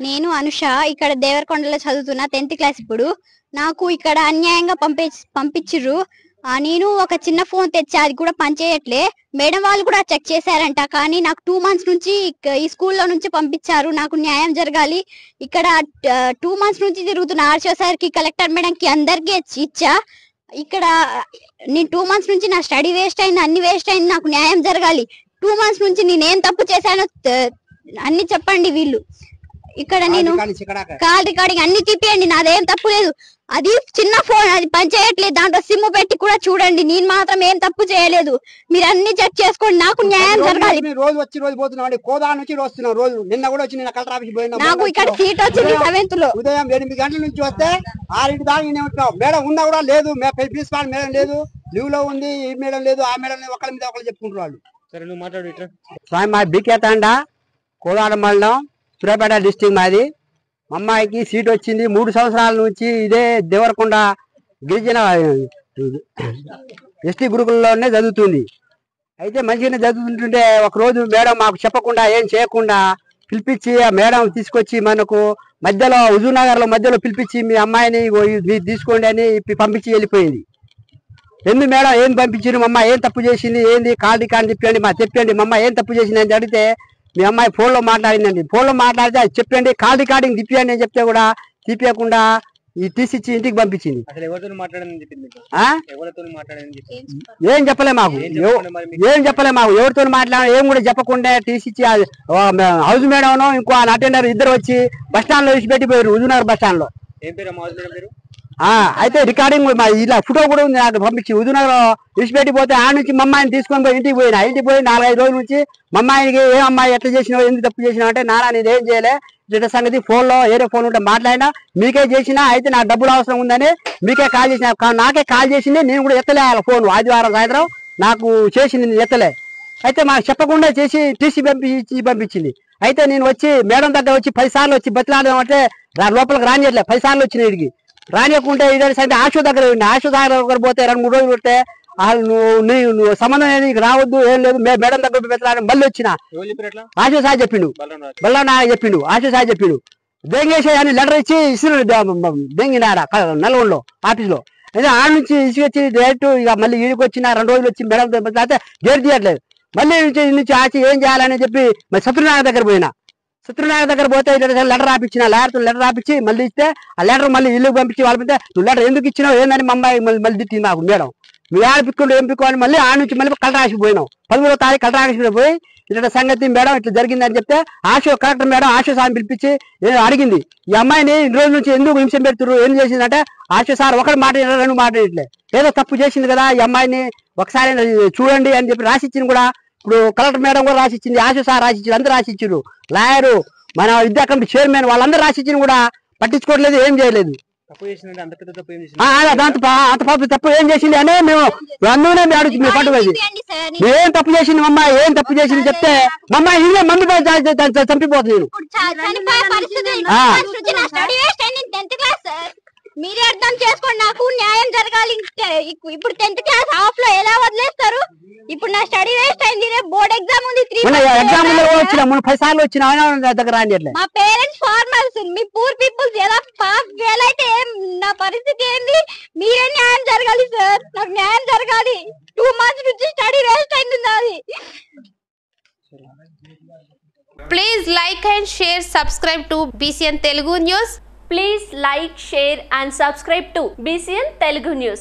నేను అనుష ఇక్కడ దేవరకొండలో చదువుతున్నా 10th క్లాస్. ఇప్పుడు నాకు ఇక్కడ అన్యాయంగా పంపించిర్రు. నేను ఒక చిన్న ఫోన్ తెచ్చా, అది కూడా పనిచేయట్లే. మేడం వాళ్ళు కూడా చెక్ చేశారంట, కానీ నాకు 2 months నుంచి ఈ స్కూల్లో నుంచి పంపించారు. నాకు న్యాయం జరగాలి. ఇక్కడ 2 months నుంచి తిరుగుతున్న ఆర్షో సార్కి, కలెక్టర్ మేడంకి అందరికీ ఇచ్చా. ఇక్కడ నేను 2 months నుంచి నా స్టడీ వేస్ట్ అయింది, అన్ని వేస్ట్ అయింది. నాకు న్యాయం జరగాలి. 2 months నుంచి నేనేం తప్పు చేశానో అన్ని చెప్పండి. వీళ్ళు ఇక్కడ నేను కాల్ రికార్డింగ్ అన్ని తిప్పియండి, నాదేం తప్పు లేదు. అది చిన్న ఫోన్, అది పనిచేయట్లేదు. దాంట్లో సిమ్ పెట్టి కూడా చూడండి. నేను మాత్రం ఏం తప్పు చేయలేదు. మీరు అన్ని చెక్ చేసుకోండి. నాకు న్యాయం జరగాలి. రోజు వచ్చి రోజు పోతున్నాం, కోదా నుంచి వస్తున్నాం. రోజు నిన్న కూడా వచ్చి నిన్న కలెక్టర్ ఆఫీస్ పోయినా. నాకు ఇక్కడ సీట్ వచ్చింది 7th లో. ఉదయం 8 గంటల నుంచి వస్తే 6 దాకా నేను ఉంటున్నాం. మేడం ఉన్నా కూడా లేదు, ప్రిన్సిపాల్ మేడం లేదు, లీవ్ లో ఉంది, ఈ మేడం లేదు, ఆ మేడం లేదు, ఒకరి మీద ఒకరు చెప్పుకుంటున్నారు. సరే నువ్వు మాట్లాడు. స్వామి మా బికేతాండ, కోదాడ మండలం, సూర్యాపేట డిస్టిక్ మాది. మా అమ్మాయికి సీట్ వచ్చింది. 3 సంవత్సరాల నుంచి ఇదే దేవరకొండ గిరిజన ఎస్టీ గురుకులంలోనే చదువుతుంది. అయితే మంచిగానే చదువుతుంటే ఒకరోజు మేడం మాకు చెప్పకుండా, ఏం చేయకుండా పిలిపించి, ఆ మేడం తీసుకొచ్చి మనకు మధ్యలో హుజూర్నగర్ లో మధ్యలో పిలిపించి, మీ అమ్మాయిని మీరు తీసుకోండి అని పంపించి వెళ్ళిపోయింది. ఎందుకు మేడం ఏం పంపించారు, మా అమ్మాయి ఏం తప్పు చేసింది, ఏంది కాల్ రికార్డు చెప్పండి, చెప్పండి మా అమ్మాయి ఏం తప్పు చేసింది అని అడిగితే, మీ అమ్మాయి ఫోన్లో మాట్లాడిందండి. ఫోన్లో మాట్లాడితే అది చెప్పండి, కాల్ రికార్డింగ్ తిప్పియండి అని చెప్తే కూడా తిప్పకుండా ఈ తీసిచ్చి ఇంటికి పంపించింది. ఏం చెప్పలే మాకు, ఎవరితో మాట్లాడాలి ఏం కూడా చెప్పకుండా తీసిచ్చి, హౌస్ మేడం ఇంకో అటెండర్ ఇద్దరు వచ్చి బస్ స్టాండ్ లో విడిచిపెట్టిపోయారు, హుజూర్నగర్ బస్ స్టాండ్ లో. అయితే రికార్డింగ్ ఇలా ఫోటో కూడా ఉంది నాకు పంపించి. హుజూర్నగర్ విడిచిపెట్టిపోతే ఆ నుంచి మా అమ్మాయిని తీసుకొని పోయి ఇంటికి పోయినా. ఇంటికి పోయి 4-5 రోజుల నుంచి మా అమ్మాయికి ఏ అమ్మాయి ఎట్లా చేసినావు, ఎందుకు తప్పు చేసినావు అంటే, నాన్న నేను ఏం చేయలే, ఇట్లా సంగతి ఫోన్లో ఏదో ఫోన్ ఉంటే మాట్లాడినా, మీకే చేసినా, అయితే నాకు డబ్బులు అవసరం ఉందని మీకే కాల్ చేసిన, నాకే కాల్ చేసింది, నేను కూడా ఎత్తలే ఫోన్. ఆదివారం సాయంత్రం నాకు చేసింది, నేను ఎత్తలే. అయితే మాకు చెప్పకుండా చేసి టీసీ పంపించింది. అయితే నేను వచ్చి మేడం దగ్గర వచ్చి 10 సార్లు వచ్చి బతిలాడదాం అంటే లోపలికి రానియట్లే. 10 సార్లు వచ్చిన ఇడికి రానియకుంటే ఇదే సంగతి ఆశో దగ్గర ఉంది. ఆశో దగ్గర పోతే 2-3 రోజులు పెడితే నువ్వు సంబంధం ఏది రావద్దు, ఏం లేదు, మేడం దగ్గర పెట్టాలని మళ్ళీ వచ్చిన. ఆశో సార్ చెప్పిండు, బల్లా చెప్పిండు, ఆశో సార్ చెప్పిండు. దెంగేసే అని లెటర్ ఇచ్చి ఇస్తున్నారు దెంగినాడ నల్గొండలో ఆఫీస్ లో. అయితే ఆడ నుంచి ఇసుకొచ్చి డైరెక్ట్ ఇక మళ్ళీ ఈడికి వచ్చిన 2 రోజులు వచ్చి మేడం అయితే గేట్ తీయట్లేదు. మళ్ళీ నుంచి ఆచి ఏం చేయాలని చెప్పి మరి సత్యనారాయణ దగ్గర పోయినా. సత్యనారాయణ దగ్గర పోతే లెటర్ రాపించిన, లాయర్తో లెటర్ రాపించి మళ్ళీ ఇస్తే, ఆ లెటర్ మళ్ళీ ఇల్లుకి పంపించి వాళ్ళు పంపితే, నువ్వు లెటర్ ఎందుకు ఇచ్చినావు ఏందని మా అమ్మాయి మళ్ళీ తిట్టింది మాకు. మేడం మీ ఆడ పిక్కుంటూ ఏం పిక్కోని మళ్ళీ ఆ నుంచి మళ్ళీ కలెక్టర్ ఆఫీస్ పోయినాం. 13వ తారీఖు కలెక్టర్ ఆఫీస్ పోయి ఇట్లా సంగతి మేడం ఇట్లా జరిగిందని చెప్తే, కలెక్టర్ మేడం ఆశో సార్ పిలిపించి అడిగింది, ఈ అమ్మాయిని 2 రోజుల నుంచి ఎందుకు హింస పెడుతున్నారు, ఏం చేసిందంటే, ఆశో సార్ ఒకటి మాట 2 మాట్లాడట్లే, ఏదో తప్పు చేసింది కదా ఈ అమ్మాయిని ఒకసారి చూడండి అని చెప్పి రాసిచ్చింది. కూడా ఇప్పుడు కలెక్టర్ మేడం కూడా రాసిచ్చింది, ఆశో సార్ రాసిచ్చింది, అందరూ రాసిచ్చారు, లాయరు మన విద్యా కమిటీ చైర్మన్ వాళ్ళందరూ రాసిచ్చిన కూడా పట్టించుకోవట్లేదు, ఏం చేయలేదు. తప్పు ఏం చేసింది అనే మేము అందులోనే అడుగుతుంది. మేము పట్టుకోది ఏం తప్పు చేసింది మా అమ్మాయి, ఏం తప్పు చేసింది చెప్తే మా అమ్మాయి ఇదే మందు చంపిపోతుంది. మీరే అర్థం చేసుకోండి, నాకు న్యాయం జరగాలి. ఇప్పుడు 10th క్లాస్ హాఫ్ లో ఎలా వదిలేస్తారు? ఇప్పుడు నా స్టడీ వేస్ట్ అయింది, బోర్డ్ ఎగ్జామ్ ఉంది, 3 10 సార్లు వచ్చిన దగ్గర. మా పేరెంట్స్ ఫార్మర్స్, మీ పూర్ పీపుల్స్ ఎలా ఫెయిల్ అయితే నా పరిస్థితి ఏంది? మీరే న్యాయం జరగాలి సార్, నాకు న్యాయం జరగాలి. 2 months నుంచి స్టడీ వేస్ట్ అయింది నాది. Please like and share, subscribe to BCN Telugu News. Please like, share and subscribe to BCN Telugu News.